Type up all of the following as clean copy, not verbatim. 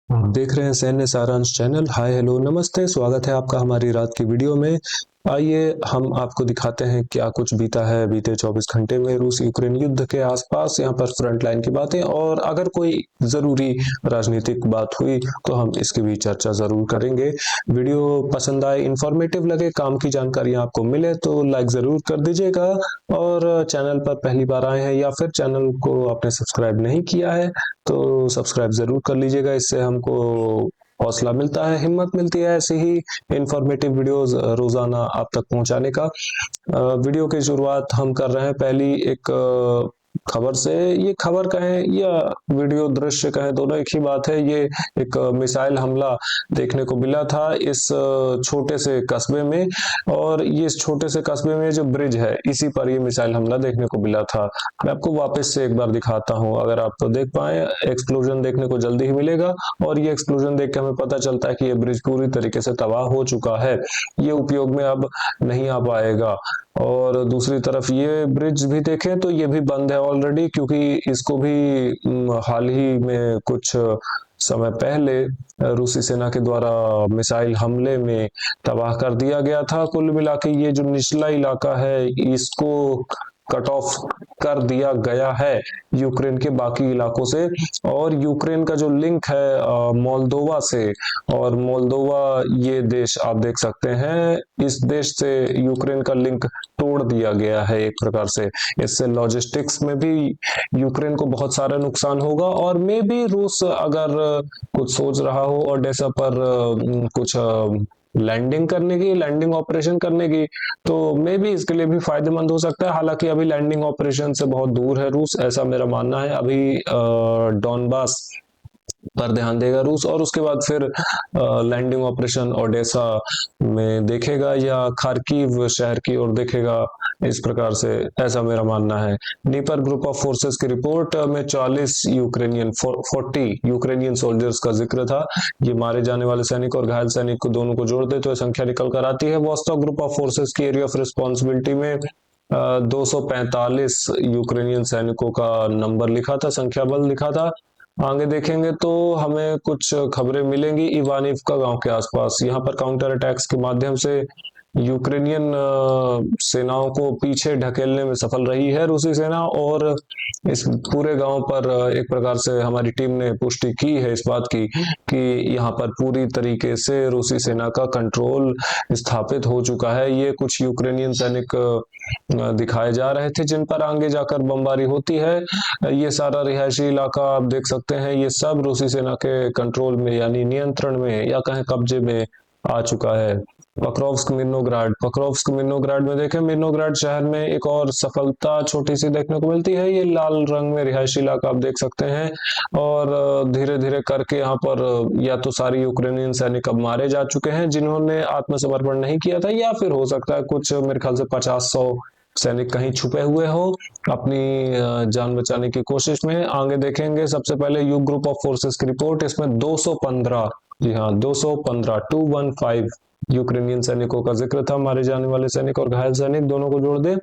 आप देख रहे हैं सैन्य सारांश चैनल। हाय हेलो नमस्ते, स्वागत है आपका हमारी रात की वीडियो में। आइए हम आपको दिखाते हैं क्या कुछ बीता है बीते 24 घंटे में रूस यूक्रेन युद्ध के आसपास, यहाँ पर फ्रंट लाइन की बातें, और अगर कोई जरूरी राजनीतिक बात हुई तो हम इसकी भी चर्चा जरूर करेंगे। वीडियो पसंद आए, इंफॉर्मेटिव लगे, काम की जानकारी आपको मिले तो लाइक जरूर कर दीजिएगा। और चैनल पर पहली बार आए हैं या फिर चैनल को आपने सब्सक्राइब नहीं किया है तो सब्सक्राइब जरूर कर लीजिएगा। इससे हमको हौसला मिलता है, हिम्मत मिलती है ऐसी ही इंफॉर्मेटिव वीडियोस रोजाना आप तक पहुंचाने का। वीडियो की शुरुआत हम कर रहे हैं पहली एक खबर से। ये खबर कहें या वीडियो दृश्य कहें, दोनों एक ही बात है। ये एक मिसाइल हमला देखने को मिला था इस छोटे से कस्बे में, और ये इस छोटे से कस्बे में जो ब्रिज है इसी पर ये मिसाइल हमला देखने को मिला था। मैं आपको वापस से एक बार दिखाता हूँ, अगर आप तो देख पाए। एक्सप्लोजन देखने को जल्दी ही मिलेगा, और ये एक्सप्लोजन देख के हमें पता चलता है कि ये ब्रिज पूरी तरीके से तबाह हो चुका है, ये उपयोग में अब नहीं आ पाएगा। और दूसरी तरफ ये ब्रिज भी देखें तो ये भी बंद है ऑलरेडी, क्योंकि इसको भी हाल ही में कुछ समय पहले रूसी सेना के द्वारा मिसाइल हमले में तबाह कर दिया गया था। कुल मिला के ये जो निचला इलाका है इसको कट ऑफ कर दिया गया है यूक्रेन के बाकी इलाकों से। और यूक्रेन का जो लिंक है मोल्दोवा से, और मोल्दोवा ये देश आप देख सकते हैं, इस देश से यूक्रेन का लिंक तोड़ दिया गया है एक प्रकार से। इससे लॉजिस्टिक्स में भी यूक्रेन को बहुत सारा नुकसान होगा, और मे भी रूस अगर कुछ सोच रहा हो ओडेसा पर कुछ लैंडिंग करने की, लैंडिंग ऑपरेशन करने की, तो मे भी इसके लिए भी फायदेमंद हो सकता है। हालांकि अभी लैंडिंग ऑपरेशन से बहुत दूर है रूस, ऐसा मेरा मानना है। अभी डॉनबास पर ध्यान देगा रूस, और उसके बाद फिर लैंडिंग ऑपरेशन ओडेसा में देखेगा या खार्किव शहर की ओर देखेगा, इस प्रकार से, ऐसा मेरा मानना है। नीपर ग्रुप ऑफ फोर्सेस की रिपोर्ट में 40 यूक्रेनियन सोल्जर्स का जिक्र था। ये मारे जाने वाले सैनिक और घायल सैनिक को दोनों को जोड़ दे तो संख्या निकल कर आती है। वॉस्टॉक ग्रुप ऑफ फोर्सेस की एरिया ऑफ रिस्पॉन्सिबिलिटी में 245 यूक्रेनियन सैनिकों का नंबर लिखा था, संख्या बल लिखा था। आगे देखेंगे तो हमें कुछ खबरें मिलेंगी इवानिवका गांव के आसपास। यहाँ पर काउंटर अटैक्स के माध्यम से यूक्रेनियन सेनाओं को पीछे ढकेलने में सफल रही है रूसी सेना, और इस पूरे गांव पर एक प्रकार से हमारी टीम ने पुष्टि की है इस बात की कि यहाँ पर पूरी तरीके से रूसी सेना का कंट्रोल स्थापित हो चुका है। ये कुछ यूक्रेनियन सैनिक दिखाए जा रहे थे जिन पर आगे जाकर बमबारी होती है। ये सारा रिहायशी इलाका आप देख सकते हैं, ये सब रूसी सेना के कंट्रोल में यानी नियंत्रण में या कहें कब्जे में आ चुका है। पक्रोव्स्क मिर्नोग्राड में देखें, मिर्नोग्राड शहर में एक और सफलता छोटी सी देखने को मिलती है। ये लाल रंग में रिहायशी इलाका आप देख सकते हैं, और धीरे धीरे करके यहाँ पर या तो सारे यूक्रेनियन सैनिक अब मारे जा चुके हैं जिन्होंने आत्मसमर्पण नहीं किया था, या फिर हो सकता है कुछ, मेरे ख्याल से 50-100 सैनिक कहीं छुपे हुए हो अपनी जान बचाने की कोशिश में। आगे देखेंगे सबसे पहले यू ग्रुप ऑफ फोर्सेस की रिपोर्ट, इसमें 215, जी हाँ 215 यूक्रेनियन सैनिकों का जिक्र था। मारे जाने वाले सैनिक और घायल सैनिक दोनों को जोड़ दे,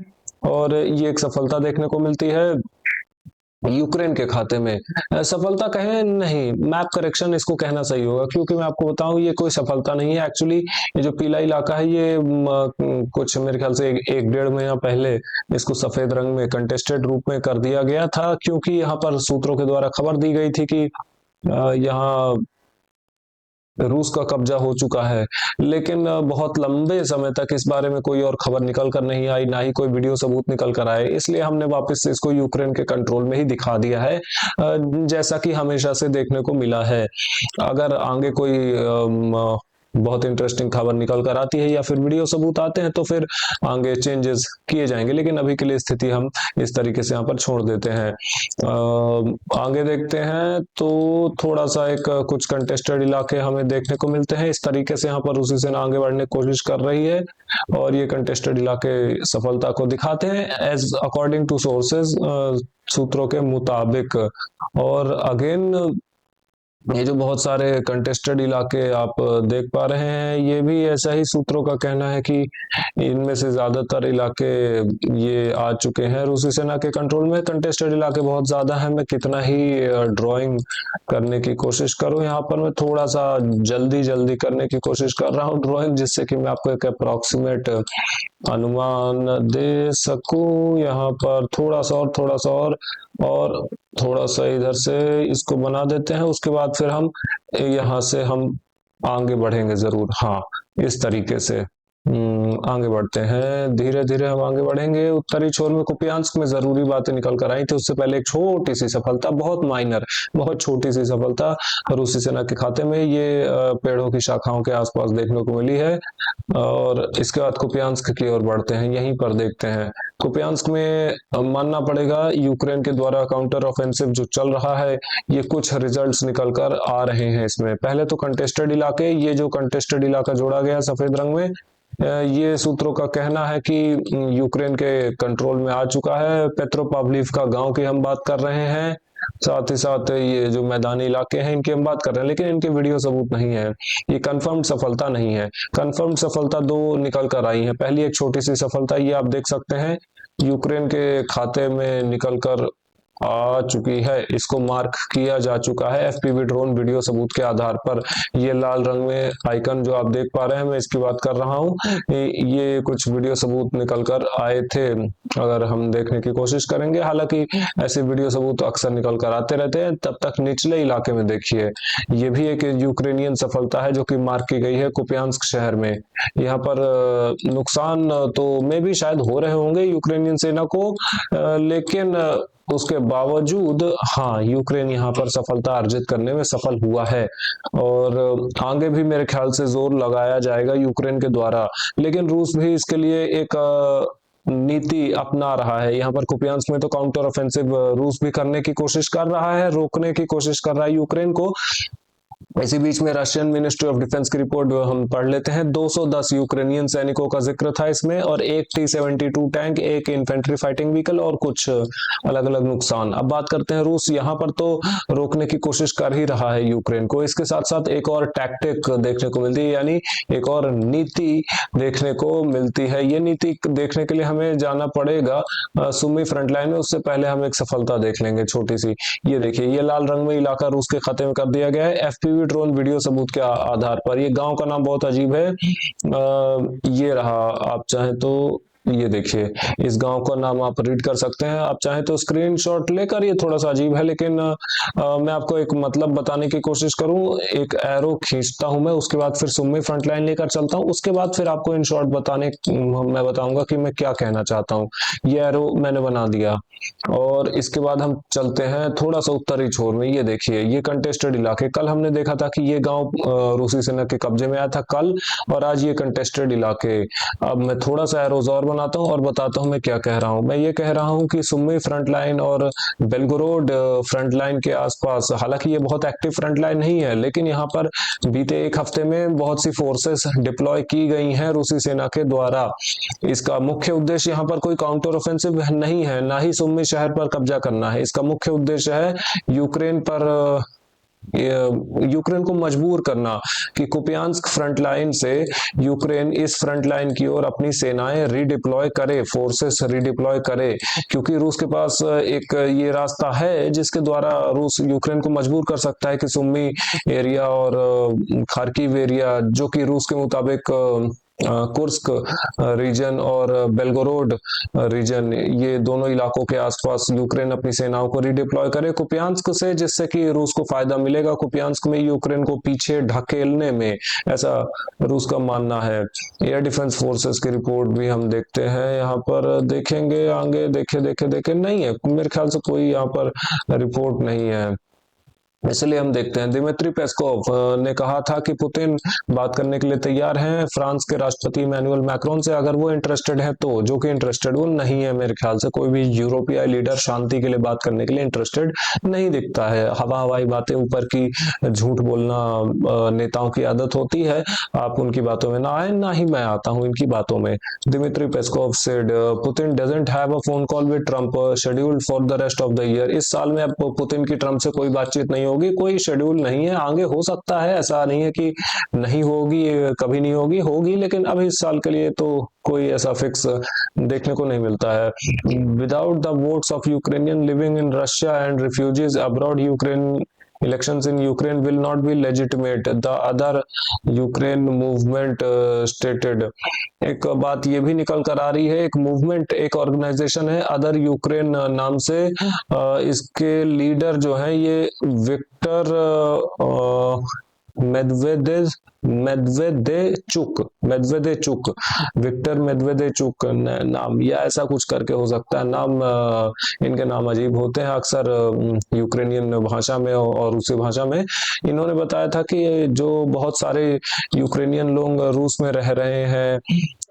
और ये एक सफलता देखने को मिलती है यूक्रेन के खाते में। सफलता कहें नहीं, मैप करेक्शन इसको कहना सही होगा, क्योंकि मैं आपको बताऊं ये कोई सफलता नहीं है एक्चुअली। ये जो पीला इलाका है ये कुछ मेरे ख्याल से एक डेढ़ महीना पहले इसको सफेद रंग में कंटेस्टेड रूप में कर दिया गया था, क्योंकि यहाँ पर सूत्रों के द्वारा खबर दी गई थी कि यहाँ रूस का कब्जा हो चुका है। लेकिन बहुत लंबे समय तक इस बारे में कोई और खबर निकल कर नहीं आई, ना ही कोई वीडियो सबूत निकल कर आए, इसलिए हमने वापस से इसको यूक्रेन के कंट्रोल में ही दिखा दिया है, जैसा कि हमेशा से देखने को मिला है। अगर आगे कोई बहुत इंटरेस्टिंग खबर निकल कर आती है या फिर वीडियो सबूत आते हैं तो फिर आगे चेंजेस किए जाएंगे, लेकिन अभी के लिए स्थिति हम इस तरीके से यहाँ पर छोड़ देते हैं। आगे देखते हैं तो थोड़ा सा एक कुछ कंटेस्टेड इलाके हमें देखने को मिलते हैं। इस तरीके से यहाँ पर रूसी सेना आगे बढ़ने की कोशिश कर रही है, और ये कंटेस्टेड इलाके सफलता को दिखाते हैं एज अकॉर्डिंग टू सोर्सेज, सूत्रों के मुताबिक। और अगेन ये जो बहुत सारे कंटेस्टेड इलाके आप देख पा रहे हैं, ये भी ऐसा ही सूत्रों का कहना है कि इनमें से ज्यादातर इलाके ये आ चुके हैं रूसी सेना के कंट्रोल में। कंटेस्टेड इलाके बहुत ज्यादा हैं। मैं कितना ही ड्राइंग करने की कोशिश करूं, यहाँ पर मैं थोड़ा सा जल्दी जल्दी करने की कोशिश कर रहा हूँ ड्राइंग, जिससे कि मैं आपको एक अप्रोक्सीमेट अनुमान दे सकूं। यहाँ पर थोड़ा सा और थोड़ा सा और थोड़ा सा इधर से इसको बना देते हैं। उसके बाद फिर हम यहाँ से हम आगे बढ़ेंगे जरूर। हाँ, इस तरीके से आगे बढ़ते हैं, धीरे धीरे हम आगे बढ़ेंगे। उत्तरी छोर में कुपियांस्क में जरूरी बातें निकल कर आई थी। उससे पहले एक छोटी सी सफलता, बहुत माइनर, बहुत छोटी सी सफलता रूसी सेना के खाते में ये पेड़ों की शाखाओं के आसपास देखने को मिली है। और इसके बाद कुपियांस्क की ओर बढ़ते हैं, यहीं पर देखते हैं। कुपियांस्क में मानना पड़ेगा यूक्रेन के द्वारा काउंटर ऑफेंसिव जो चल रहा है, ये कुछ रिजल्ट्स निकल कर आ रहे हैं इसमें। पहले तो कंटेस्टेड इलाके, ये जो कंटेस्टेड इलाका जोड़ा गया सफेद रंग में, ये सूत्रों का कहना है कि यूक्रेन के कंट्रोल में आ चुका है। पेट्रोपाव्लिव का गांव की हम बात कर रहे हैं, साथ ही साथ ये जो मैदानी इलाके हैं इनकी हम बात कर रहे हैं, लेकिन इनके वीडियो सबूत नहीं है। ये कंफर्म्ड सफलता नहीं है। कंफर्म्ड सफलता दो निकल कर आई है। पहली एक छोटी सी सफलता, ये आप देख सकते हैं, यूक्रेन के खाते में निकल कर आ चुकी है। इसको मार्क किया जा चुका है एफपीवी ड्रोन वीडियो सबूत के आधार पर। ये लाल रंग में आइकन जो आप देख पा रहे हैं, मैं इसकी बात कर रहा हूँ। ये कुछ वीडियो सबूत निकल कर आए थे, अगर हम देखने की कोशिश करेंगे। हालांकि ऐसे वीडियो सबूत अक्सर निकल कर आते रहते हैं। तब तक निचले इलाके में देखिए, ये भी एक यूक्रेनियन सफलता है जो कि मार्क की गई है कुपियांस्क शहर में। यहाँ पर नुकसान तो में भी शायद हो रहे होंगे यूक्रेनियन सेना को, लेकिन उसके बावजूद हाँ, यूक्रेन यहाँ पर सफलता अर्जित करने में सफल हुआ है। और आगे भी मेरे ख्याल से जोर लगाया जाएगा यूक्रेन के द्वारा। लेकिन रूस भी इसके लिए एक नीति अपना रहा है। यहाँ पर कुपियांस्क में तो काउंटर ऑफेंसिव रूस भी करने की कोशिश कर रहा है, रोकने की कोशिश कर रहा है यूक्रेन को। इसी बीच में रशियन मिनिस्ट्री ऑफ डिफेंस की रिपोर्ट हम पढ़ लेते हैं। 210 यूक्रेनियन सैनिकों का जिक्र था इसमें, और एक T-72 टैंक, एक इन्फेंट्री फाइटिंग व्हीकल और कुछ अलग अलग नुकसान। अब बात करते हैं रूस। यहाँ पर तो रोकने की कोशिश कर ही रहा है यूक्रेन को। इसके साथ साथ एक और टैक्टिक देखने को मिलती है, यानी एक और नीति देखने को मिलती है। ये नीति देखने के लिए हमें जाना पड़ेगा सुमी फ्रंटलाइन में। उससे पहले हम एक सफलता देख लेंगे छोटी सी। ये देखिए, ये लाल रंग में इलाका रूस के खाते में कर दिया गया है एफपीवी ड्रोन वीडियो सबूत के आधार पर। ये गांव का नाम बहुत अजीब है, ये रहा। आप चाहें तो ये देखिए, इस गांव का नाम आप रीड कर सकते हैं। आप चाहें तो स्क्रीनशॉट लेकर, ये थोड़ा सा अजीब है लेकिन मैं आपको एक मतलब बताने की कोशिश करूं। एक एरो खींचता हूं मैं, उसके बाद फिर सुम्मी फ्रंट लाइन लेकर चलता हूं, उसके बाद फिर आपको इन शॉर्ट मैं बताऊंगा कि मैं क्या कहना चाहता हूं। ये एरो मैंने बना दिया, और इसके बाद हम चलते हैं थोड़ा सा उत्तरी छोर में। ये देखिए, ये कंटेस्टेड इलाके, कल हमने देखा था कि ये गांव रूसी सेना के कब्जे में आया था कल, और आज ये कंटेस्टेड इलाके। अब मैं थोड़ा सा एरोज और बनाता हूं और बताता हूं मैं क्या कह रहा हूं। मैं ये कह रहा हूं कि सुम्मी फ्रंट लाइन और बेलगोरोड फ्रंट लाइन के आसपास, हालांकि ये बहुत एक्टिव फ्रंट लाइन नहीं है, लेकिन यहाँ पर बीते एक हफ्ते में बहुत सी फोर्सेस डिप्लॉय की गई हैं रूसी सेना के द्वारा। इसका मुख्य उद्देश्य यहाँ पर कोई काउंटर ऑफेंसिव नहीं है, ना ही सुम्मी शहर पर कब्जा करना है। इसका मुख्य उद्देश्य है यूक्रेन को मजबूर करना कि कुपियांस्क फ्रंट लाइन से यूक्रेन इस फ्रंट लाइन की ओर अपनी सेनाएं रिडिप्लॉय करे, फोर्सेस रिडिप्लॉय करे। क्योंकि रूस के पास एक ये रास्ता है जिसके द्वारा रूस यूक्रेन को मजबूर कर सकता है कि सुम्मी एरिया और खार्किव एरिया, जो कि रूस के मुताबिक कुर्स्क रीजन और बेलगोरोड रीजन, ये दोनों इलाकों के आसपास यूक्रेन अपनी सेनाओं को रिडिप्लॉय करे कुपियांस्क से, जिससे कि रूस को फायदा मिलेगा कुपियांस्क में यूक्रेन को पीछे ढकेलने में, ऐसा रूस का मानना है। एयर डिफेंस फोर्सेस की रिपोर्ट भी हम देखते हैं, यहाँ पर देखेंगे आगे। देखे नहीं है मेरे ख्याल से, कोई यहाँ पर रिपोर्ट नहीं है, इसलिए हम देखते हैं। दिमित्री पेस्कोव ने कहा था कि पुतिन बात करने के लिए तैयार हैं फ्रांस के राष्ट्रपति इमैनुअल मैक्रोन से, अगर वो इंटरेस्टेड है तो। जो कि इंटरेस्टेड वो नहीं है मेरे ख्याल से। कोई भी यूरोपीय लीडर शांति के लिए बात करने के लिए इंटरेस्टेड नहीं दिखता है। हवाई बातें, ऊपर की झूठ बोलना नेताओं की आदत होती है। आप उनकी बातों में ना आए, ना ही मैं आता हूं इनकी बातों में। Dmitry Peskov said Putin doesn't have a phone call with Trump scheduled for the rest of the year. इस साल में अब पुतिन की ट्रंप से कोई बातचीत नहीं होगी, कोई शेड्यूल नहीं है। आगे हो सकता है, ऐसा नहीं है कि नहीं होगी, कभी नहीं होगी, होगी, लेकिन अभी इस साल के लिए तो कोई ऐसा फिक्स देखने को नहीं मिलता है। Without the votes of Ukrainian living in Russia and refugees abroad, Ukraine elections in Ukraine will not be legitimate, the other Ukraine movement stated। एक बात ये भी निकल कर आ रही है, एक मूवमेंट, एक ऑर्गेनाइजेशन है अदर यूक्रेन नाम से, इसके लीडर जो है ये विक्टर मेदवेदेचुक, विक्टर मेदवेदेचुक नाम, या ऐसा कुछ करके हो सकता है नाम। इनके नाम अजीब होते हैं अक्सर यूक्रेनियन भाषा में और रूसी भाषा में। इन्होंने बताया था कि जो बहुत सारे यूक्रेनियन लोग रूस में रह रहे हैं,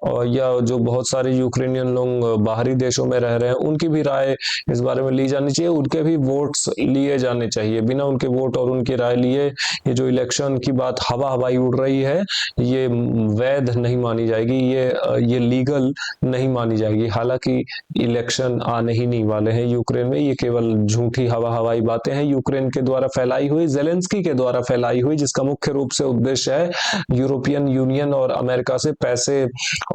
और या जो बहुत सारे यूक्रेनियन लोग बाहरी देशों में रह रहे हैं, उनकी भी राय इस बारे में ली जानी चाहिए, उनके भी वोट्स लिए जाने चाहिए। बिना उनके वोट और उनकी राय लिए ये जो इलेक्शन की बात हवाई उड़ रही है, ये वैध नहीं मानी जाएगी, ये लीगल नहीं मानी जाएगी। हालांकि इलेक्शन आने ही नहीं वाले हैं यूक्रेन में, ये केवल झूठी हवाई बातें हैं यूक्रेन के द्वारा फैलाई हुई, जेलेंस्की के द्वारा फैलाई हुई, जिसका मुख्य रूप से उद्देश्य है यूरोपियन यूनियन और अमेरिका से पैसे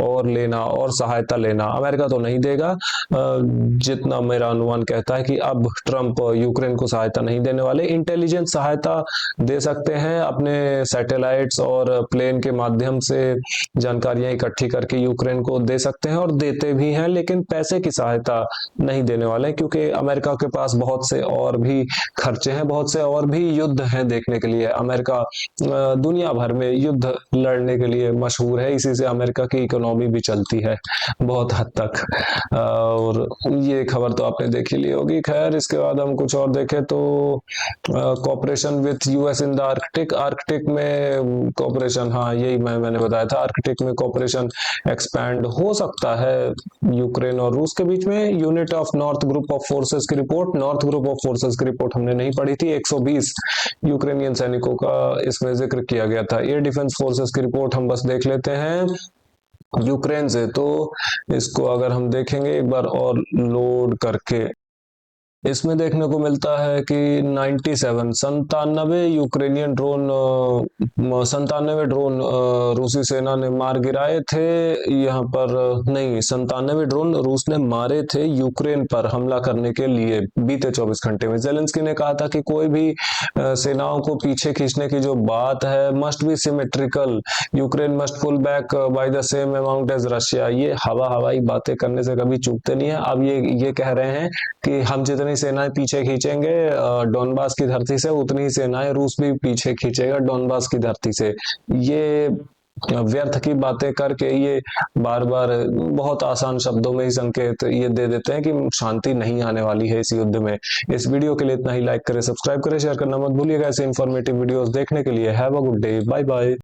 और लेना और सहायता लेना। अमेरिका तो नहीं देगा, जितना मेरा अनुमान कहता है कि अब ट्रंप यूक्रेन को सहायता नहीं देने वाले। इंटेलिजेंस सहायता दे सकते हैं, अपने सैटेलाइट्स और प्लेन के माध्यम से जानकारियां इकट्ठी करके यूक्रेन को दे सकते हैं और देते भी हैं, लेकिन पैसे की सहायता नहीं देने वाले, क्योंकि अमेरिका के पास बहुत से और भी खर्चे हैं, बहुत से और भी युद्ध हैं देखने के लिए। अमेरिका दुनिया भर में युद्ध लड़ने के लिए मशहूर है, इसी से अमेरिका की इकोनॉमी भी चलती है बहुत हद तक। और ये खबर तो आपने देख ही ली होगी। खैर, इसके बाद हम कुछ और देखें तो cooperation with US in the Arctic में कोऑपरेशन, हाँ यही मैंने बताया था, आर्कटिक में कोऑपरेशन एक्सपैंड हो सकता है यूक्रेन और रूस के बीच में। Unit of north group of forces की रिपोर्ट, नॉर्थ ग्रुप ऑफ फोर्सेस की रिपोर्ट हमने नहीं पढ़ी थी। 120 यूक्रेनियन सैनिकों का इसमें जिक्र किया गया था। एयर डिफेंस फोर्सेस की रिपोर्ट हम बस देख लेते हैं यूक्रेन से, तो इसको अगर हम देखेंगे एक बार और लोड करके, इसमें देखने को मिलता है कि 97 यूक्रेनियन ड्रोन, 97 ड्रोन रूसी सेना ने मार गिराए थे। यहाँ पर नहीं, 97 ड्रोन रूस ने मारे थे यूक्रेन पर हमला करने के लिए बीते 24 घंटे में। जेलेंस्की ने कहा था कि कोई भी सेनाओं को पीछे खींचने की जो बात है must be symmetrical, Ukraine must pull back by the same amount as Russia. ये हवाई बातें करने से कभी चूकते नहीं है। अब ये कह रहे हैं कि हम जितनी सेनाएं पीछे खींचेंगे डोनबास की धरती से, उतनी ही सेनाएं रूस भी पीछे खींचेगा डोनबास की धरती से। ये व्यर्थ की बातें करके ये बार बार बहुत आसान शब्दों में ही संकेत ये दे देते हैं कि शांति नहीं आने वाली है इस युद्ध में। इस वीडियो के लिए इतना ही। लाइक करें, सब्सक्राइब करें, शेयर करना मत भूलिएगा ऐसे इंफॉर्मेटिव वीडियोस देखने के लिए। Have a good day, bye bye.